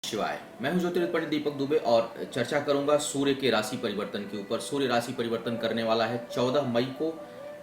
शिवाय। मैं हूं ज्योतिर्विद पंडित दीपक दुबे और चर्चा करूंगा सूर्य के राशि परिवर्तन के ऊपर। सूर्य राशि परिवर्तन करने वाला है 14 मई को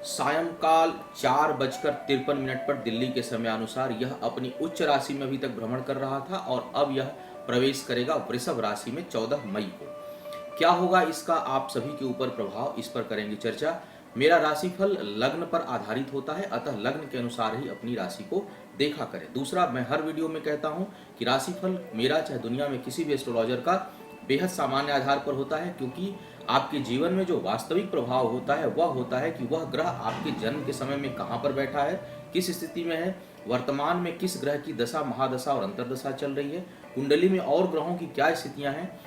सायंकाल 4:53 पर दिल्ली के समय अनुसार। यह अपनी उच्च राशि में अभी तक भ्रमण कर रहा था और अब यह प्रवेश करेगा वृषभ राशि में 14 मई को। क्या होगा इसका आप सभी के ऊपर प्रभाव, इस पर करेंगे चर्चा। मेरा राशिफल लग्न पर आधारित होता है, अतः लग्न के अनुसार ही अपनी राशि को देखा करें। दूसरा, मैं हर वीडियो में कहता हूं कि राशिफल मेरा चाहे दुनिया में किसी भी एस्ट्रोलॉजर का बेहद सामान्य आधार पर होता है, क्योंकि आपके जीवन में जो वास्तविक प्रभाव होता है वह होता है कि वह ग्रह आपके जन्म के समय में कहाँ पर बैठा है, किस स्थिति में है, वर्तमान में किस ग्रह की दशा, महादशा और अंतर्दशा चल रही है, कुंडली में और ग्रहों की क्या स्थितियां हैं,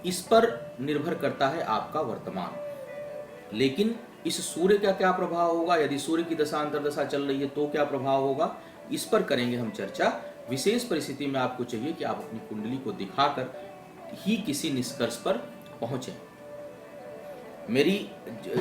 इस पर निर्भर करता है आपका वर्तमान। लेकिन इस सूर्य का क्या प्रभाव होगा, यदि सूर्य की दशा अंतर्दशा चल रही है तो क्या प्रभाव होगा, इस पर करेंगे हम चर्चा। विशेष परिस्थिति में आपको चाहिए कि आप अपनी कुंडली को दिखाकर ही किसी निष्कर्ष पर पहुंचे। मेरी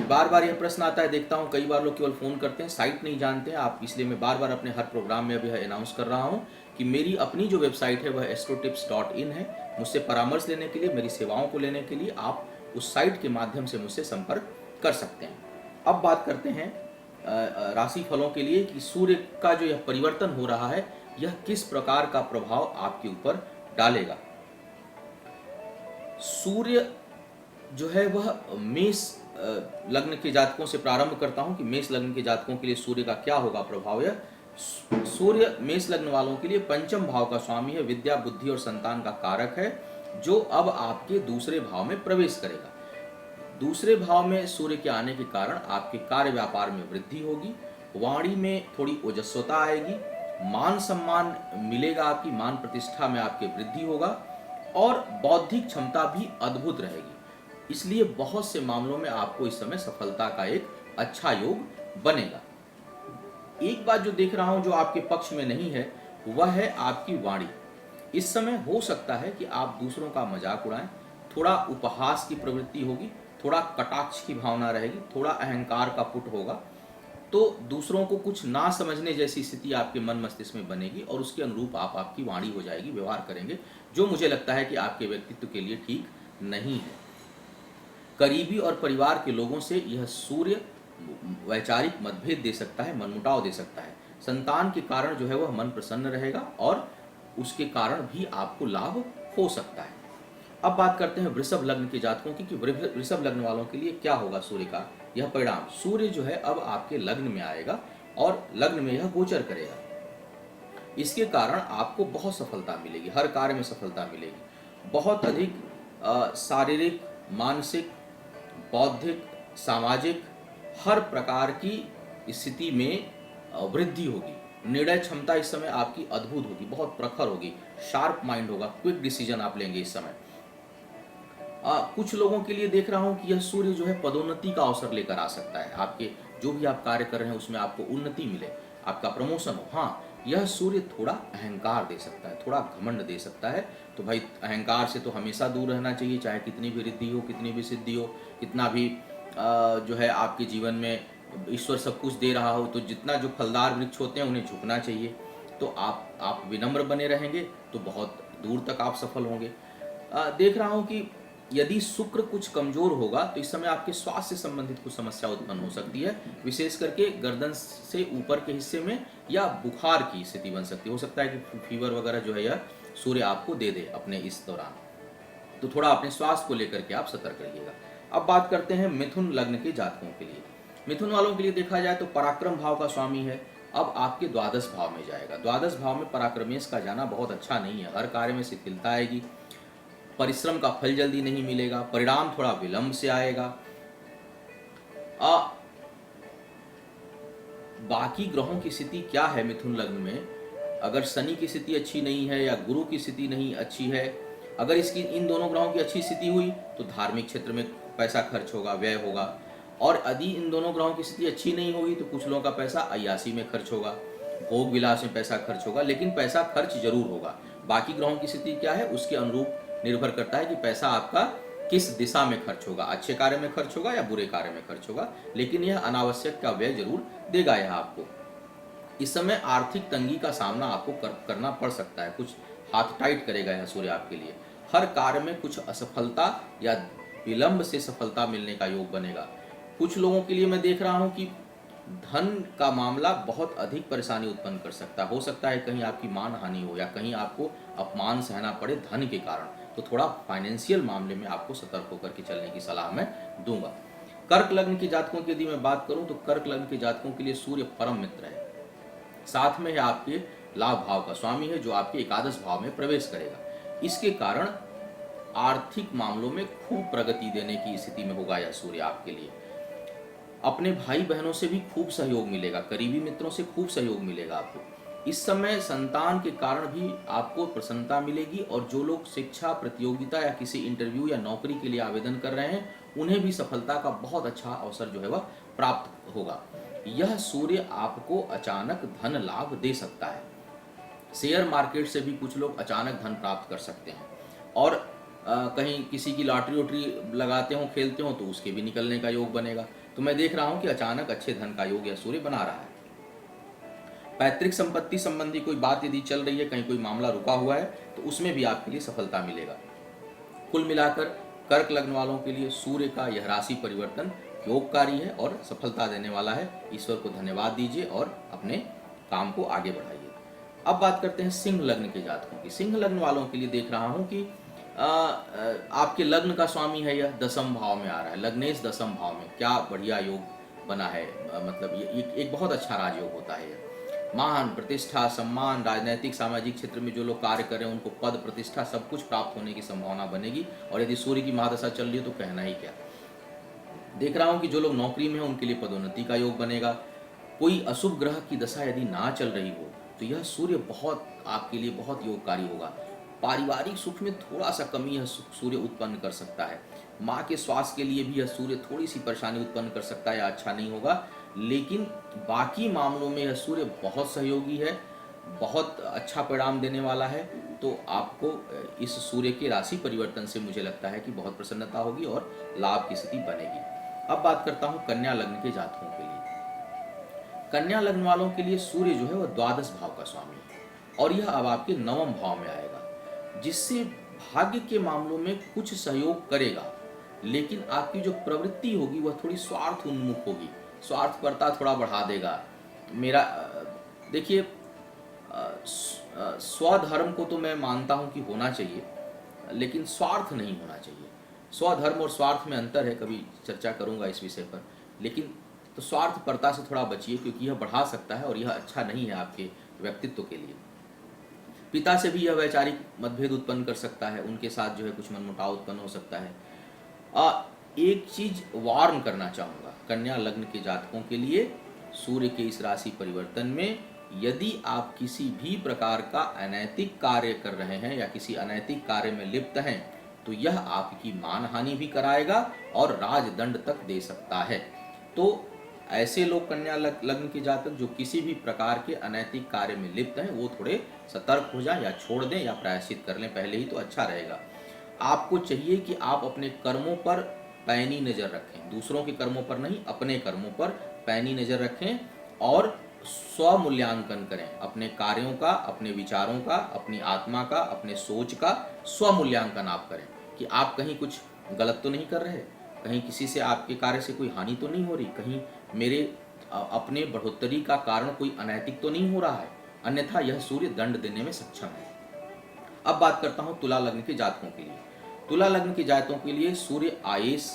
बार बार यह प्रश्न आता है, देखता हूं कई बार लोग केवल फोन करते हैं, साइट नहीं जानते हैं आप, इसलिए मैं बार बार अपने हर प्रोग्राम में अभी अनाउंस कर रहा हूं कि मेरी अपनी जो वेबसाइट है वह astrotips.in है। मुझसे परामर्श लेने के लिए, मेरी सेवाओं को लेने के लिए आप उस साइट के माध्यम से मुझसे संपर्क कर सकते हैं। अब बात करते हैं राशि फलों के लिए कि सूर्य का जो यह परिवर्तन हो रहा है यह किस प्रकार का प्रभाव आपके ऊपर डालेगा। सूर्य जो है वह मेष लग्न के जातकों से प्रारंभ करता हूं कि मेष लग्न के जातकों के लिए सूर्य का क्या होगा प्रभाव। यह सूर्य मेष लग्न वालों के लिए पंचम भाव का स्वामी है, विद्या, बुद्धि और संतान का कारक है, जो अब आपके दूसरे भाव में प्रवेश करेगा। दूसरे भाव में सूर्य के आने के कारण आपके कार्य व्यापार में वृद्धि होगी, वाणी में थोड़ी ओजस्वता आएगी, मान सम्मान मिलेगा, आपकी मान प्रतिष्ठा में आपके वृद्धि होगा और बौद्धिक क्षमता भी अद्भुत रहेगी। इसलिए बहुत से मामलों में आपको इस समय सफलता का एक अच्छा योग बनेगा। एक बात जो देख रहा हूं जो आपके पक्ष में नहीं है वह है आपकी वाणी। इस समय हो सकता है कि आप दूसरों का मजाक उड़ाएं, थोड़ा उपहास की प्रवृत्ति होगी, थोड़ा कटाक्ष की भावना रहेगी, थोड़ा अहंकार का पुट होगा, तो दूसरों को कुछ ना समझने जैसी स्थिति आपके मन मस्तिष्क में बनेगी और उसके अनुरूप आप आपकी वाणी हो जाएगी, व्यवहार करेंगे, जो मुझे लगता है कि आपके व्यक्तित्व के लिए ठीक नहीं है। करीबी और परिवार के लोगों से यह सूर्य वैचारिक मतभेद दे सकता है, मनमुटाव दे सकता है। संतान के कारण जो है वह मन प्रसन्न रहेगा और उसके कारण भी आपको लाभ हो सकता है। अब बात करते हैं वृषभ लग्न के जातकों की कि वृषभ लग्न वालों के लिए क्या होगा सूर्य का यह परिणाम। सूर्य जो है अब आपके लग्न में आएगा और लग्न में यह गोचर करेगा। इसके कारण आपको बहुत सफलता मिलेगी, हर कार्य में सफलता मिलेगी, बहुत अधिक शारीरिक, मानसिक, बौद्धिक, सामाजिक हर प्रकार की स्थिति में वृद्धि होगी। निर्णय क्षमता इस समय आपकी अद्भुत होगी, बहुत प्रखर होगी, शार्प माइंड होगा, क्विक डिसीजन आप लेंगे इस समय। कुछ लोगों के लिए देख रहा हूं कि यह सूर्य जो है पदोन्नति का अवसर लेकर आ सकता है। आपके जो भी आप कार्य कर रहे हैं उसमें आपको उन्नति मिले, आपका प्रमोशन हो। हाँ, यह सूर्य थोड़ा अहंकार दे सकता है, थोड़ा घमंड दे सकता है, तो भाई अहंकार से तो हमेशा दूर रहना चाहिए, चाहे कितनी भी रिद्धि हो, कितनी भी सिद्धि हो, कितना भी जो है आपके जीवन में ईश्वर सब कुछ दे रहा हो, तो जितना जो फलदार वृक्ष होते हैं उन्हें झुकना चाहिए। तो आप विनम्र बने रहेंगे तो बहुत दूर तक आप सफल होंगे। देख रहा हूं कि यदि शुक्र कुछ कमजोर होगा तो इस समय आपके स्वास्थ्य से संबंधित कुछ समस्या उत्पन्न हो सकती है, विशेष करके गर्दन से ऊपर के हिस्से में, या बुखार की स्थिति बन सकती है। हो सकता है कि फीवर वगैरह जो है यह सूर्य आपको दे दे अपने इस दौरान, तो थोड़ा अपने स्वास्थ्य को लेकर के आप सतर्क रहिएगा। अब बात करते हैं मिथुन लग्न के जातकों के लिए। मिथुन वालों के लिए देखा जाए तो पराक्रम भाव का स्वामी है, अब आपके द्वादश भाव में जाएगा। द्वादश भाव में पराक्रमेश का जाना बहुत अच्छा नहीं है, हर कार्य में शिथिलता आएगी, परिश्रम का फल जल्दी नहीं मिलेगा, परिणाम थोड़ा विलंब से आएगा। बाकी ग्रहों की स्थिति क्या है मिथुन लग्न में, अगर शनि की स्थिति अच्छी नहीं है या गुरु की स्थिति नहीं अच्छी है, अगर इसकी इन दोनों ग्रहों की अच्छी स्थिति हुई तो धार्मिक क्षेत्र में पैसा खर्च होगा, व्यय होगा, और यदि इन दोनों ग्रहों की स्थिति अच्छी नहीं होगी तो कुछ लोगों का पैसा अय्यासी में खर्च होगा, भोग विलास में पैसा खर्च होगा, लेकिन पैसा खर्च जरूर होगा। बाकी ग्रहों की स्थिति क्या है उसके अनुरूप निर्भर करता है कि पैसा आपका किस दिशा में खर्च होगा, अच्छे कार्य में खर्च होगा या बुरे कार्य में खर्च होगा, लेकिन यह अनावश्यक का व्यय जरूर देगा। यह आपको इस समय आर्थिक तंगी का सामना आपको करना पड़ सकता है, कुछ हाथ टाइट करेगा यह सूर्य आपके लिए। हर कार्य में कुछ असफलता या विलंब से सफलता मिलने का योग बनेगा। कुछ लोगों के लिए मैं देख रहा हूं कि धन का मामला बहुत अधिक परेशानी उत्पन्न कर सकता है। हो सकता है कहीं आपकी मान हानि हो या कहीं आपको अपमान सहना पड़े धन के कारण। तो थोड़ा फाइनेंशियल मामले में आपको सतर्क होकर के चलने की सलाह मैं दूंगा। कर्क लग्न के जातकों की यदि मैं बात करूं तो कर्क लग्न के जातकों के लिए सूर्य परम मित्र है। साथ में आपके लाभ भाव का स्वामी है जो आपके एकादश भाव में प्रवेश करेगा। इसके कारण आर्थिक मामलों में खूब प्रगति देने की स्थिति में होगा यह सूर्य आपके लिए। अपने भाई बहनों से भी खूब सहयोग मिलेगा, करीबी मित्रों से खूब सहयोग मिलेगा आपको। इस समय संतान के कारण भी आपको प्रसन्नता मिलेगी और जो लोग शिक्षा प्रतियोगिता या किसी इंटरव्यू या नौकरी के लिए आवेदन कर रहे हैं उन्हें भी सफलता का बहुत अच्छा अवसर जो है वह प्राप्त होगा। यह सूर्य आपको अचानक धन लाभ दे सकता है। शेयर मार्केट से भी कुछ लोग अचानक धन प्राप्त कर सकते हैं और कहीं किसी की लॉटरी वोटरी लगाते हो खेलते हो तो उसके भी निकलने का योग बनेगा। तो मैं देख रहा हूं कि अचानक अच्छे धन का योग यह सूर्य बना रहा है। पैतृक संपत्ति संबंधी कोई बात यदि चल रही है, कहीं कोई मामला रुका हुआ है तो उसमें भी आपके लिए सफलता मिलेगा। कुल मिलाकर कर्क लग्न वालों के लिए सूर्य का यह राशि परिवर्तन योगकारी है और सफलता देने वाला है। ईश्वर को धन्यवाद दीजिए और अपने काम को आगे बढ़ाइए। अब बात करते हैं सिंह लग्न के जातकों की। सिंह लग्न वालों के लिए देख रहा हूं कि आपके लग्न का स्वामी है, यह दसम भाव में आ रहा है। लग्नेश दसम भाव में, क्या बढ़िया योग बना है। मतलब ये एक बहुत अच्छा राजयोग होता है। मान प्रतिष्ठा सम्मान, राजनीतिक सामाजिक क्षेत्र में जो लोग कार्य कर रहे हैं उनको पद प्रतिष्ठा सब कुछ प्राप्त होने की संभावना बनेगी। और यदि सूर्य की महादशा चल रही है तो कहना ही क्या। देख रहा हूं कि जो लोग नौकरी में हैं उनके लिए पदोन्नति का योग बनेगा। कोई अशुभ ग्रह की दशा यदि ना चल रही हो तो यह सूर्य बहुत आपके लिए बहुत योगकारी होगा। पारिवारिक सुख में थोड़ा सा कमी यह सूर्य उत्पन्न कर सकता है। माँ के स्वास्थ्य के लिए भी यह सूर्य थोड़ी सी परेशानी उत्पन्न कर सकता है या अच्छा नहीं होगा। लेकिन बाकी मामलों में यह सूर्य बहुत सहयोगी है, बहुत अच्छा परिणाम देने वाला है। तो आपको इस सूर्य के राशि परिवर्तन से मुझे लगता है कि बहुत प्रसन्नता होगी और लाभ की स्थिति बनेगी। अब बात करता हूँ कन्या लग्न के जातकों के लिए। कन्या लग्न वालों के लिए सूर्य जो है वह द्वादश भाव का स्वामी है और यह अब आपके नवम भाव में आएगा, जिससे भाग्य के मामलों में कुछ सहयोग करेगा। लेकिन आपकी जो प्रवृत्ति होगी वह थोड़ी स्वार्थ उन्मुख होगी, स्वार्थपरता थोड़ा बढ़ा देगा। मेरा देखिए, स्वधर्म को तो मैं मानता हूं कि होना चाहिए, लेकिन स्वार्थ नहीं होना चाहिए। स्वधर्म और स्वार्थ में अंतर है, कभी चर्चा करूंगा इस विषय पर। लेकिन तो स्वार्थपरता से थोड़ा बचिए क्योंकि यह बढ़ा सकता है और यह अच्छा नहीं है आपके व्यक्तित्व के लिए। पिता से भी यह वैचारिक मतभेद उत्पन्न कर सकता है, उनके साथ जो है कुछ मनमुटाव उत्पन्न हो सकता है। एक चीज वार्न करना चाहूँगा कन्या लग्न के जातकों के लिए, सूर्य के इस राशि परिवर्तन में यदि आप किसी भी प्रकार का अनैतिक कार्य कर रहे हैं या किसी अनैतिक कार्य में लिप्त हैं तो यह आपकी मानहानि भी कराएगा और राजदंड तक दे सकता है। तो ऐसे लोग कन्या लग्न के जातक जो किसी भी प्रकार के अनैतिक कार्य में लिप्त हैं वो थोड़े सतर्क हो जाएं या छोड़ दें या प्रायश्चित कर लें पहले ही, तो अच्छा रहेगा। आपको चाहिए कि आप अपने कर्मों पर पैनी नज़र रखें, दूसरों के कर्मों पर नहीं, अपने कर्मों पर पैनी नज़र रखें और स्वमूल्यांकन करें। अपने कार्यों का, अपने विचारों का, अपनी आत्मा का, अपने सोच का स्वमूल्यांकन आप करें कि आप कहीं कुछ गलत तो नहीं कर रहे, कहीं किसी से आपके कार्य से कोई हानि तो नहीं हो रही, कहीं मेरे अपने बढ़ोतरी का कारण कोई अनैतिक तो नहीं हो रहा है, अन्यथा यह सूर्य दंड देने में सक्षम है। अब बात करता हूं तुला लग्न के जातकों के लिए। तुला लग्न के जातकों के लिए सूर्य आयेश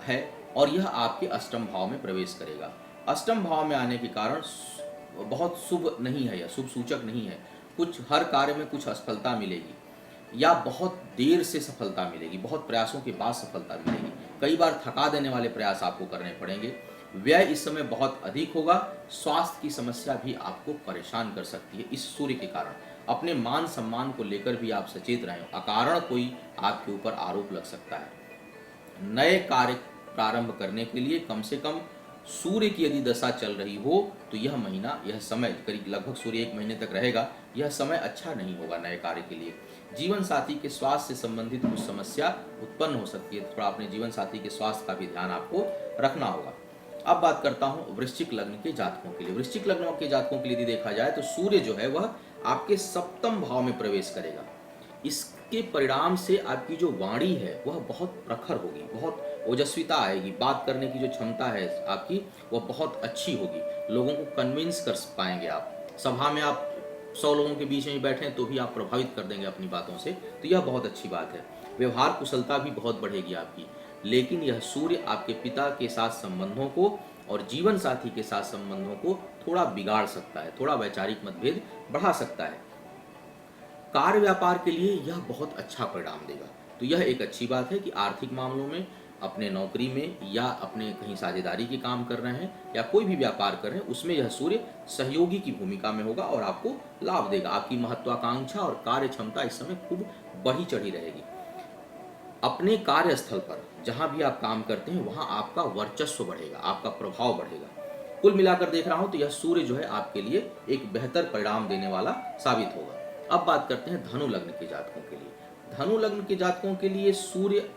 है और यह आपके अष्टम भाव में प्रवेश करेगा। अष्टम भाव में आने के कारण बहुत शुभ नहीं है, यह शुभ सूचक नहीं है। कुछ हर कार्य में कुछ असफलता मिलेगी या बहुत देर से सफलता मिलेगी, बहुत प्रयासों के बाद सफलता मिलेगी। कई बार थका देने वाले प्रयास आपको करने पड़ेंगे। व्यय इस समय बहुत अधिक होगा। स्वास्थ्य की समस्या भी आपको परेशान कर सकती है इस सूर्य के कारण। अपने मान सम्मान को लेकर भी आप सचेत रहें, अकारण कोई आपके ऊपर आरोप लग सकता है। नए कार्य प्रारंभ करने के लिए कम से कम सूर्य की यदि दशा चल रही हो तो यह महीना, यह समय करीब लगभग सूर्य 1 महीने तक रहेगा, यह समय अच्छा नहीं होगा नए कार्य के लिए। जीवन साथी के स्वास्थ्य से संबंधित कुछ समस्या उत्पन्न हो सकती है, थोड़ा अपने जीवन साथी के स्वास्थ्य का भी ध्यान आपको रखना होगा। अब बात करता हूं वृश्चिक लग्न के जातकों के लिए। वृश्चिक लग्न के जातकों के लिए यदि देखा जाए तो सूर्य जो है वह आपके सप्तम भाव में प्रवेश करेगा। इसके परिणाम से आपकी जो वाणी है वह बहुत प्रखर होगी, बहुत ओजस्विता आएगी, बात करने की जो क्षमता है आपकी वह बहुत अच्छी होगी, लोगों को कन्विंस कर पाएंगे आप। सभा में आप 100 लोगों के बीच में ही बैठे हैं तो भी आप प्रभावित कर देंगे अपनी बातों से, तो यह बहुत अच्छी बात है। व्यवहार कुशलता भी बहुत बढ़ेगी आपकी। लेकिन यह सूर्य आपके पिता के साथ संबंधों को और जीवन साथी के साथ संबंधों को थोड़ा बिगाड़ सकता है, थोड़ा वैचारिक मतभेद बढ़ा सकता है। कार्य व्यापार के लिए यह बहुत अच्छा परिणाम देगा। तो यह एक अच्छी बात है कि आर्थिक मामलों में, अपने नौकरी में या अपने कहीं साझेदारी के काम कर रहे हैं या कोई भी व्यापार कर रहे हैं, उसमें यह सूर्य सहयोगी की भूमिका में होगा और आपको लाभ देगा। आपकी महत्वाकांक्षा और कार्य क्षमता इस समय खूब बढ़ी चढ़ी रहेगी। अपने कार्यस्थल पर जहां भी आप काम करते हैं वहां आपका वर्चस्व बढ़ेगा, आपका प्रभाव बढ़ेगा। कुल मिलाकर देख रहा हूं तो यह सूर्य जो है आपके लिए एक बेहतर परिणाम देने वाला साबित होगा। अब बात करते हैं धनु लग्न के जातकों के लिए। धनु लग्न के जातकों के लिए सूर्य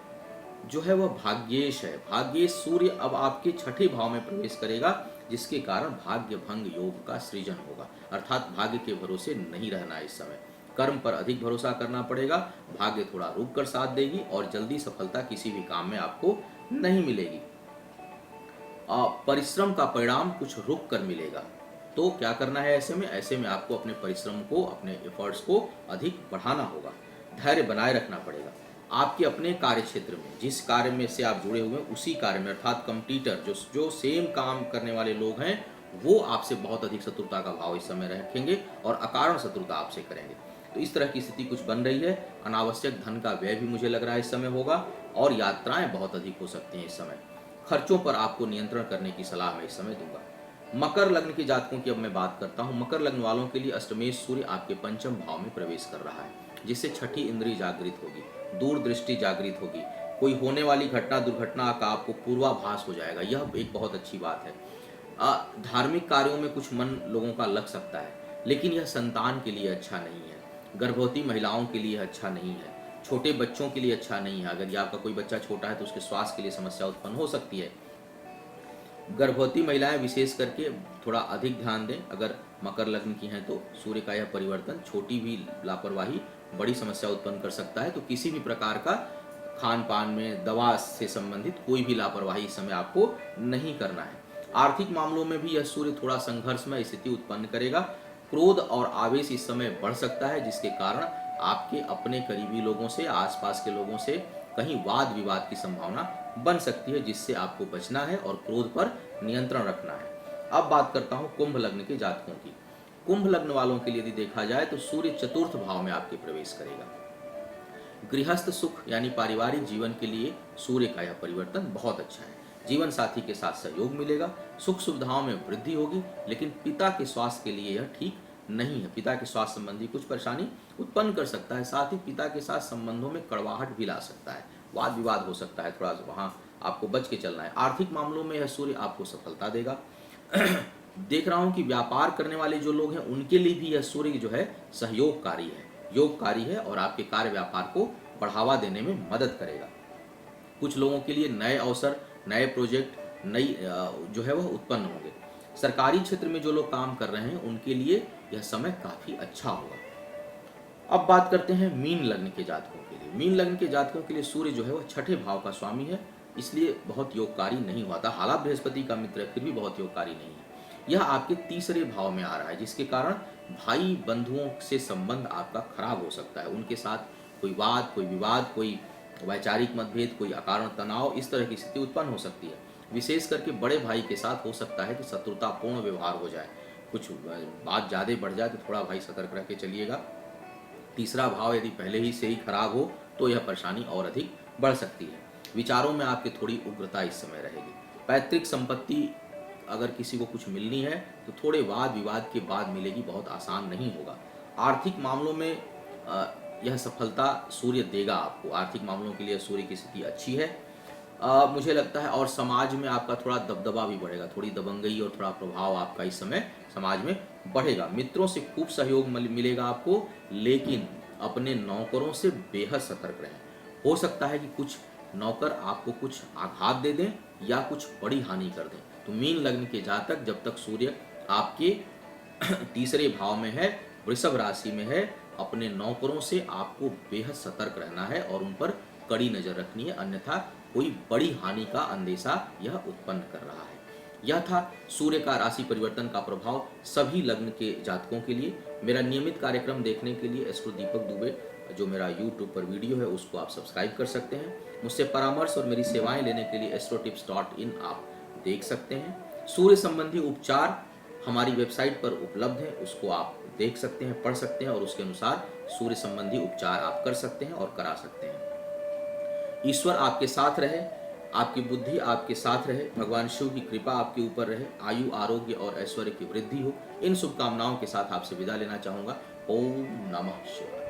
जो है वह भाग्येश है। भाग्येश सूर्य अब आपके छठे भाव में प्रवेश करेगा, जिसके कारण भाग्य भंग योग का सृजन होगा। अर्थात भाग्य के भरोसे नहीं रहना है इस समय, कर्म पर अधिक भरोसा करना पड़ेगा। भाग्य थोड़ा रुक कर साथ देगी और जल्दी सफलता किसी भी काम में आपको नहीं मिलेगी। परिश्रम का परिणाम कुछ रुक कर मिलेगा। तो क्या करना है ऐसे में? ऐसे में आपको अपने परिश्रम को, अपने एफर्ट्स को अधिक बढ़ाना होगा, धैर्य बनाए रखना पड़ेगा। आपके अपने कार्य क्षेत्र में, जिस कार्य में से आप जुड़े हुए हैं उसी कार्य में, अर्थात कंपटीटर जो सेम काम करने वाले लोग हैं, वो आपसे बहुत अधिक शत्रुता का भाव इस समय रखेंगे और अकारण शत्रुता आपसे करेंगे। तो इस तरह की स्थिति कुछ बन रही है। अनावश्यक धन का व्यय भी मुझे लग रहा है इस समय होगा और यात्राएं बहुत अधिक हो सकती हैं इस समय। खर्चों पर आपको नियंत्रण करने की सलाह मैं इस समय दूंगा। मकर लग्न के जातकों की अब मैं बात करता हूं। मकर लग्न वालों के लिए अष्टमेश सूर्य आपके पंचम भाव में प्रवेश कर रहा है, जिससे छठी इंद्रिय जागृत होगी, दूरदृष्टि जागृत होगी। कोई होने वाली घटना दुर्घटना का आपको पूर्वाभास हो जाएगा, यह एक बहुत अच्छी बात है। धार्मिक कार्यों में कुछ मन लोगों का लग सकता है, लेकिन यह संतान के लिए अच्छा नहीं है, गर्भवती महिलाओं के लिए अच्छा नहीं है, छोटे बच्चों के लिए अच्छा नहीं है। अगर ये आपका कोई बच्चा छोटा है तो उसके स्वास्थ्य के लिए समस्या उत्पन्न हो सकती है। गर्भवती महिलाएं विशेष करके थोड़ा अधिक ध्यान दें। अगर मकर लग्न की हैं तो सूर्य का यह परिवर्तन छोटी भी लापरवाही बड़ी समस्या उत्पन्न कर सकता है। तो किसी भी प्रकार का खान पान में, दवा से संबंधित कोई भी लापरवाही इस समय आपको नहीं करना है। आर्थिक मामलों में भी यह सूर्य थोड़ा संघर्षमय स्थिति उत्पन्न करेगा। क्रोध और आवेश इस समय बढ़ सकता है, जिसके कारण आपके अपने करीबी लोगों से, आसपास के लोगों से कहीं वाद विवाद की संभावना बन सकती है, जिससे आपको बचना है और क्रोध पर नियंत्रण रखना है। अब बात करता हूं कुंभ लग्न के जातकों की। कुंभ लग्न वालों के लिए यदि देखा जाए तो सूर्य चतुर्थ भाव में आपके प्रवेश करेगा। गृहस्थ सुख यानी पारिवारिक जीवन के लिए सूर्य का यह परिवर्तन बहुत अच्छा है। जीवन साथी के साथ सहयोग मिलेगा, सुख सुविधाओं में वृद्धि होगी, लेकिन पिता के स्वास्थ्य के लिए यह ठीक नहीं है। पिता के स्वास्थ्य संबंधी कुछ परेशानी उत्पन्न कर सकता है, साथ ही पिता के साथ संबंधों में कड़वाहट भी ला सकता है, वाद विवाद हो सकता है, थोड़ा वहां आपको बच के चलना है। आर्थिक मामलों में यह सूर्य आपको सफलता देगा। देख रहा हूं कि व्यापार करने वाले जो लोग हैं उनके लिए भी यह सूर्य जो है सहयोगकारी है, योगकारी है और आपके कार्य व्यापार को बढ़ावा देने में मदद करेगा। कुछ लोगों के लिए नए अवसर, नए प्रोजेक्ट, नई जो है वह उत्पन्न होंगे। सरकारी क्षेत्र में जो लोग काम कर रहे हैं उनके लिए यह समय काफी अच्छा होगा। अब बात करते हैं मीन लग्न के जातकों के लिए। मीन लग्न के जातकों के लिए सूर्य जो है वह छठे भाव का स्वामी है, इसलिए बहुत योगकारी नहीं हुआ था। हालांकि बृहस्पति का मित्र फिर भी बहुत योगकारी नहीं है। यह आपके तीसरे भाव में आ रहा है, जिसके कारण भाई बंधुओं से संबंध आपका खराब हो सकता है। उनके साथ कोई वाद, कोई विवाद, कोई वैचारिक मतभेद, कोई अकारण तनाव, इस तरह की स्थिति उत्पन्न हो सकती है। विशेष करके बड़े भाई के साथ हो सकता है कि शत्रुतापूर्ण व्यवहार हो जाए, कुछ बात ज़्यादा बढ़ जाए तो थोड़ा भाई सतर्क रह के चलिएगा। तीसरा भाव यदि पहले ही से ही खराब हो तो यह परेशानी और अधिक बढ़ सकती है। विचारों में आपकी थोड़ी उग्रता इस समय रहेगी। पैतृक संपत्ति अगर किसी को कुछ मिलनी है तो थोड़े वाद विवाद के बाद मिलेगी, बहुत आसान नहीं होगा। आर्थिक मामलों में यह सफलता सूर्य देगा आपको। आर्थिक मामलों के लिए सूर्य की स्थिति अच्छी है मुझे लगता है। और समाज में आपका थोड़ा दबदबा भी बढ़ेगा, थोड़ी दबंगई और थोड़ा प्रभाव आपका इस समय समाज में बढ़ेगा। मित्रों से खूब सहयोग मिलेगा आपको, लेकिन अपने नौकरों से बेहद सतर्क रहें। हो सकता है कि कुछ नौकर आपको कुछ आघात दे दें या कुछ बड़ी हानि कर दें। तो मीन लग्न के जातक जब तक सूर्य आपके तीसरे भाव में है वृषभ राशि में है, अपने नौकरों से आपको बेहद सतर्क रहना है और उन पर कड़ी नजर रखनी है, अन्यथा कोई बड़ी हानि का अंदेशा यह उत्पन्न कर रहा है। यह था सूर्य का राशि परिवर्तन का प्रभाव सभी लग्न के जातकों के लिए। मेरा नियमित कार्यक्रम देखने के लिए एस्ट्रो दीपक दुबे जो मेरा यूट्यूब पर वीडियो है उसको आप सब्सक्राइब कर सकते हैं। मुझसे परामर्श और मेरी सेवाएं लेने के लिए astrotips.in आप देख सकते हैं। सूर्य संबंधी उपचार हमारी वेबसाइट पर उपलब्ध है, उसको आप देख सकते हैं, पढ़ सकते हैं और उसके अनुसार सूर्य संबंधी उपचार आप कर सकते हैं और करा सकते हैं। ईश्वर आपके साथ रहे, आपकी बुद्धि आपके साथ रहे, भगवान शिव की कृपा आपके ऊपर रहे, आयु आरोग्य और ऐश्वर्य की वृद्धि हो। इन शुभकामनाओं के साथ आपसे विदा लेना चाहूँगा। ओम नमः शिवाय।